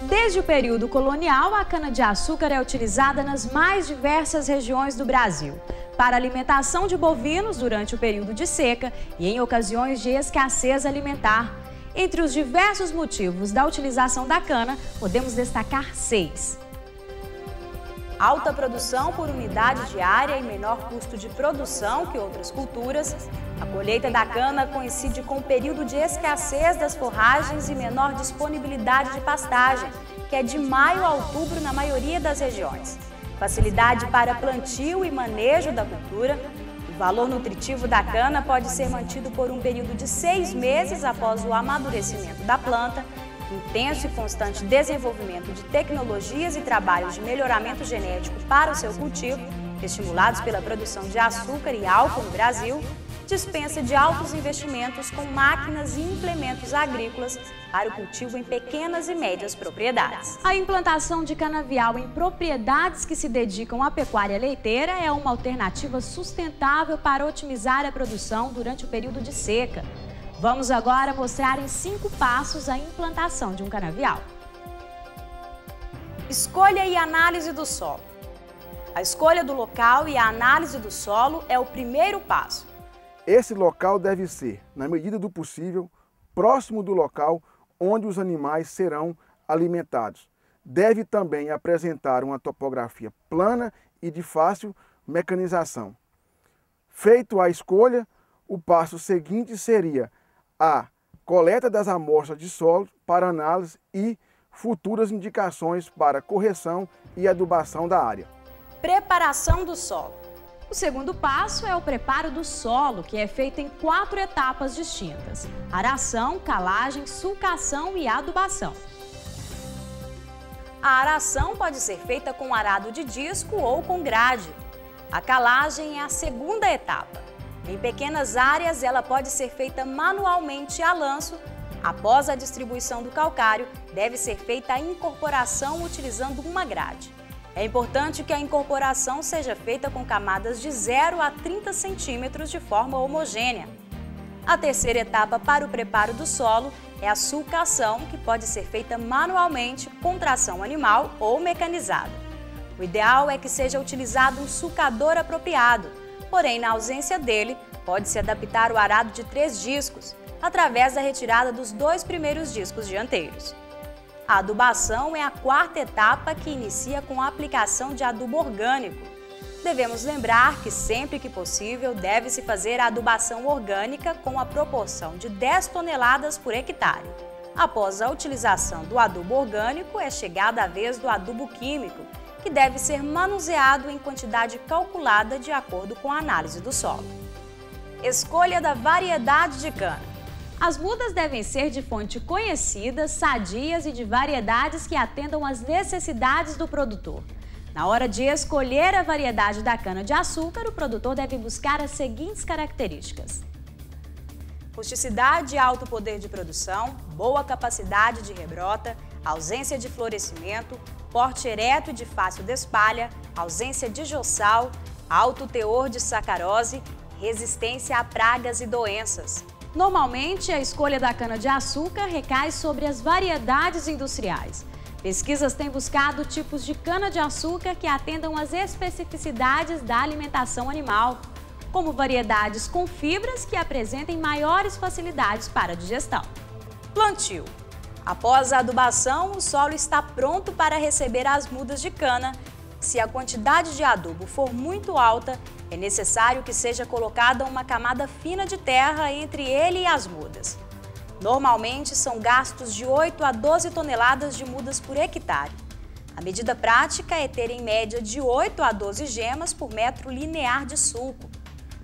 Desde o período colonial, a cana-de-açúcar é utilizada nas mais diversas regiões do Brasil, para alimentação de bovinos durante o período de seca e em ocasiões de escassez alimentar. Entre os diversos motivos da utilização da cana, podemos destacar 6. Alta produção por unidade diária e menor custo de produção que outras culturas. A colheita da cana coincide com o período de escassez das forragens e menor disponibilidade de pastagem, que é de maio a outubro na maioria das regiões. Facilidade para plantio e manejo da cultura. O valor nutritivo da cana pode ser mantido por um período de 6 meses após o amadurecimento da planta. Intenso e constante desenvolvimento de tecnologias e trabalhos de melhoramento genético para o seu cultivo, estimulados pela produção de açúcar e álcool no Brasil, dispensa de altos investimentos com máquinas e implementos agrícolas para o cultivo em pequenas e médias propriedades. A implantação de canavial em propriedades que se dedicam à pecuária leiteira é uma alternativa sustentável para otimizar a produção durante o período de seca. Vamos agora mostrar em 5 passos a implantação de um canavial. Escolha e análise do solo. A escolha do local e a análise do solo é o primeiro passo. Esse local deve ser, na medida do possível, próximo do local onde os animais serão alimentados. Deve também apresentar uma topografia plana e de fácil mecanização. Feito a escolha, o passo seguinte seria a coleta das amostras de solo para análise e futuras indicações para correção e adubação da área. Preparação do solo. O segundo passo é o preparo do solo, que é feito em 4 etapas distintas: aração, calagem, sulcação e adubação. A aração pode ser feita com arado de disco ou com grade. A calagem é a segunda etapa. Em pequenas áreas, ela pode ser feita manualmente a lanço. Após a distribuição do calcário, deve ser feita a incorporação utilizando uma grade. É importante que a incorporação seja feita com camadas de 0 a 30 centímetros de forma homogênea. A terceira etapa para o preparo do solo é a sulcação, que pode ser feita manualmente com tração animal ou mecanizada. O ideal é que seja utilizado um sulcador apropriado, porém, na ausência dele, pode-se adaptar o arado de 3 discos, através da retirada dos 2 primeiros discos dianteiros. A adubação é a 4ª etapa, que inicia com a aplicação de adubo orgânico. Devemos lembrar que sempre que possível deve-se fazer a adubação orgânica com a proporção de 10 toneladas por hectare. Após a utilização do adubo orgânico, é chegada a vez do adubo químico, que deve ser manuseado em quantidade calculada de acordo com a análise do solo. Escolha da variedade de cana. As mudas devem ser de fonte conhecida, sadias e de variedades que atendam às necessidades do produtor. Na hora de escolher a variedade da cana-de-açúcar, o produtor deve buscar as seguintes características: rusticidade e alto poder de produção, boa capacidade de rebrota, ausência de florescimento, porte ereto e de fácil despalha, ausência de jossal, alto teor de sacarose, resistência a pragas e doenças. Normalmente, a escolha da cana-de-açúcar recai sobre as variedades industriais. Pesquisas têm buscado tipos de cana-de-açúcar que atendam às especificidades da alimentação animal, como variedades com fibras que apresentem maiores facilidades para a digestão. Plantio. Após a adubação, o solo está pronto para receber as mudas de cana. Se a quantidade de adubo for muito alta, é necessário que seja colocada uma camada fina de terra entre ele e as mudas. Normalmente, são gastos de 8 a 12 toneladas de mudas por hectare. A medida prática é ter em média de 8 a 12 gemas por metro linear de sulco.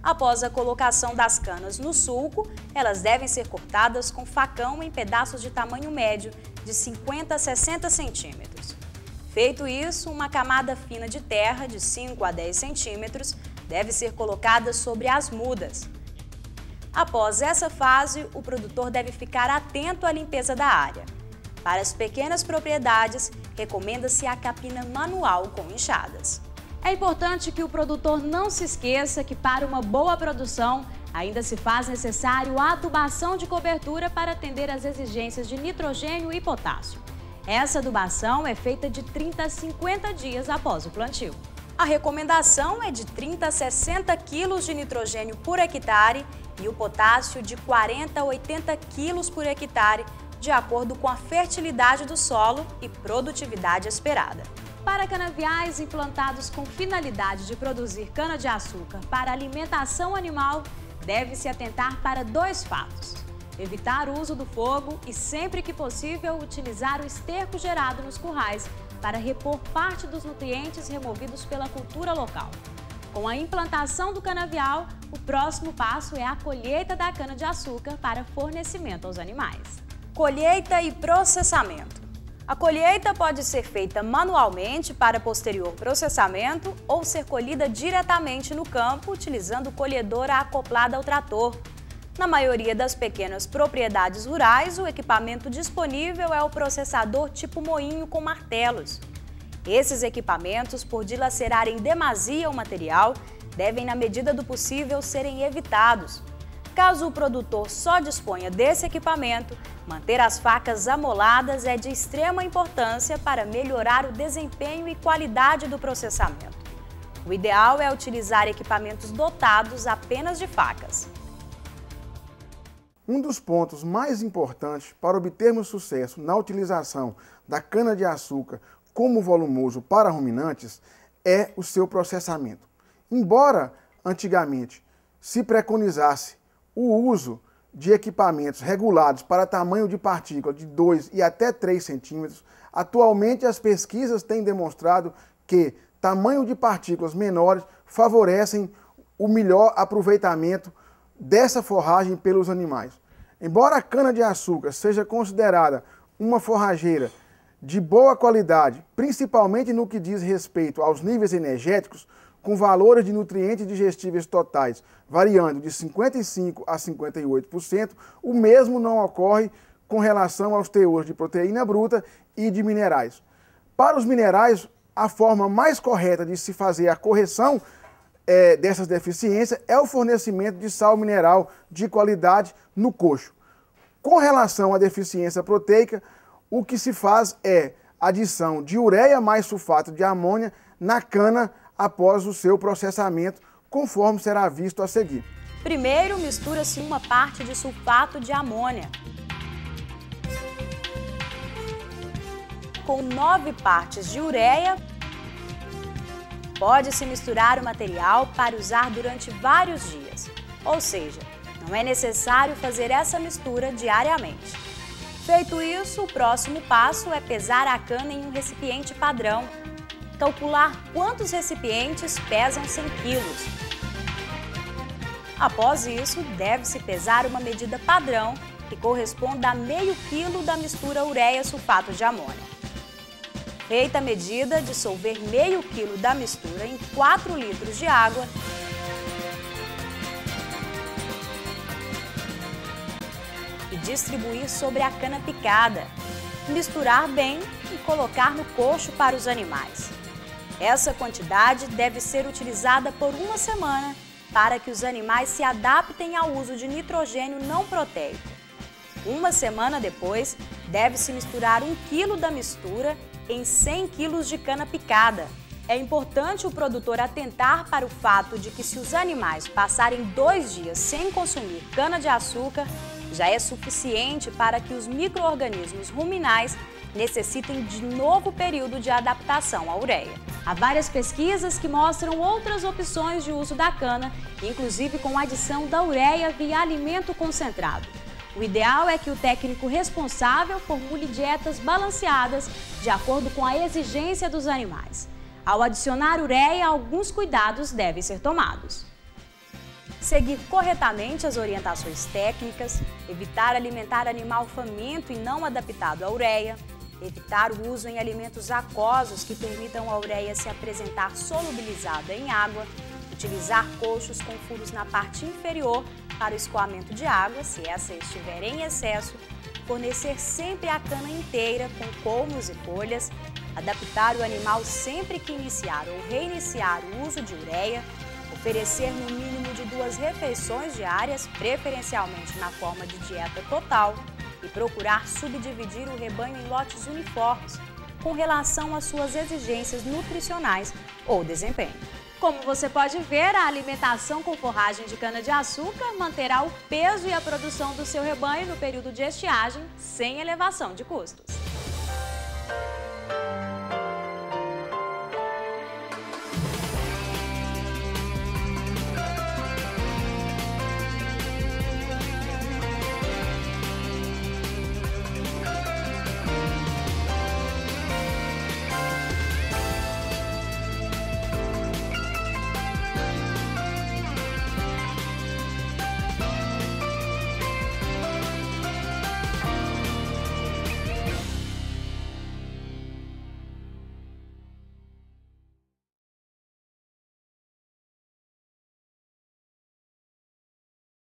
Após a colocação das canas no sulco, elas devem ser cortadas com facão em pedaços de tamanho médio, de 50 a 60 centímetros. Feito isso, uma camada fina de terra de 5 a 10 centímetros deve ser colocada sobre as mudas. Após essa fase, o produtor deve ficar atento à limpeza da área. Para as pequenas propriedades, recomenda-se a capina manual com enxadas. É importante que o produtor não se esqueça que para uma boa produção, ainda se faz necessário a adubação de cobertura para atender às exigências de nitrogênio e potássio. Essa adubação é feita de 30 a 50 dias após o plantio. A recomendação é de 30 a 60 kg de nitrogênio por hectare e o potássio de 40 a 80 kg por hectare, de acordo com a fertilidade do solo e produtividade esperada. Para canaviais implantados com finalidade de produzir cana-de-açúcar para alimentação animal, deve-se atentar para dois fatos: evitar o uso do fogo e, sempre que possível, utilizar o esterco gerado nos currais para repor parte dos nutrientes removidos pela cultura local. Com a implantação do canavial, o próximo passo é a colheita da cana-de-açúcar para fornecimento aos animais. Colheita e processamento. A colheita pode ser feita manualmente para posterior processamento ou ser colhida diretamente no campo utilizando colhedora acoplada ao trator. Na maioria das pequenas propriedades rurais, o equipamento disponível é o processador tipo moinho com martelos. Esses equipamentos, por dilacerarem demasia o material, devem, na medida do possível, serem evitados. Caso o produtor só disponha desse equipamento, manter as facas amoladas é de extrema importância para melhorar o desempenho e qualidade do processamento. O ideal é utilizar equipamentos dotados apenas de facas. Um dos pontos mais importantes para obtermos sucesso na utilização da cana-de-açúcar como volumoso para ruminantes é o seu processamento. Embora antigamente se preconizasse o uso de equipamentos regulados para tamanho de partícula de 2 e até 3 centímetros, atualmente as pesquisas têm demonstrado que tamanho de partículas menores favorecem o melhor aproveitamento dessa forragem pelos animais. Embora a cana-de-açúcar seja considerada uma forrageira de boa qualidade, principalmente no que diz respeito aos níveis energéticos, com valores de nutrientes digestíveis totais variando de 55% a 58%, o mesmo não ocorre com relação aos teores de proteína bruta e de minerais. Para os minerais, a forma mais correta de se fazer a correção dessas deficiências é o fornecimento de sal mineral de qualidade no coxo. Com relação à deficiência proteica, o que se faz é adição de ureia mais sulfato de amônia na cana após o seu processamento, conforme será visto a seguir. Primeiro, mistura-se uma parte de sulfato de amônia com 9 partes de ureia. Pode-se misturar o material para usar durante vários dias, ou seja, não é necessário fazer essa mistura diariamente. Feito isso, o próximo passo é pesar a cana em um recipiente padrão. Calcular quantos recipientes pesam 100 quilos. Após isso, deve-se pesar uma medida padrão que corresponda a meio quilo da mistura ureia-sulfato de amônia. Feita a medida, dissolver meio quilo da mistura em 4 litros de água e distribuir sobre a cana picada. Misturar bem e colocar no coxo para os animais. Essa quantidade deve ser utilizada por uma semana para que os animais se adaptem ao uso de nitrogênio não proteico. Uma semana depois, deve-se misturar 1 quilo da mistura em 100 quilos de cana picada. É importante o produtor atentar para o fato de que se os animais passarem 2 dias sem consumir cana-de-açúcar, já é suficiente para que os micro-organismos ruminais necessitem de novo período de adaptação à ureia. Há várias pesquisas que mostram outras opções de uso da cana, inclusive com adição da ureia via alimento concentrado. O ideal é que o técnico responsável formule dietas balanceadas de acordo com a exigência dos animais. Ao adicionar ureia, alguns cuidados devem ser tomados. Seguir corretamente as orientações técnicas, evitar alimentar animal faminto e não adaptado à ureia, evitar o uso em alimentos aquosos que permitam a ureia se apresentar solubilizada em água, utilizar coxos com furos na parte inferior para o escoamento de água, se essa estiver em excesso, fornecer sempre a cana inteira com colmos e folhas, adaptar o animal sempre que iniciar ou reiniciar o uso de ureia, oferecer no mínimo de 2 refeições diárias, preferencialmente na forma de dieta total, e procurar subdividir o rebanho em lotes uniformes, com relação às suas exigências nutricionais ou desempenho. Como você pode ver, a alimentação com forragem de cana-de-açúcar manterá o peso e a produção do seu rebanho no período de estiagem, sem elevação de custos.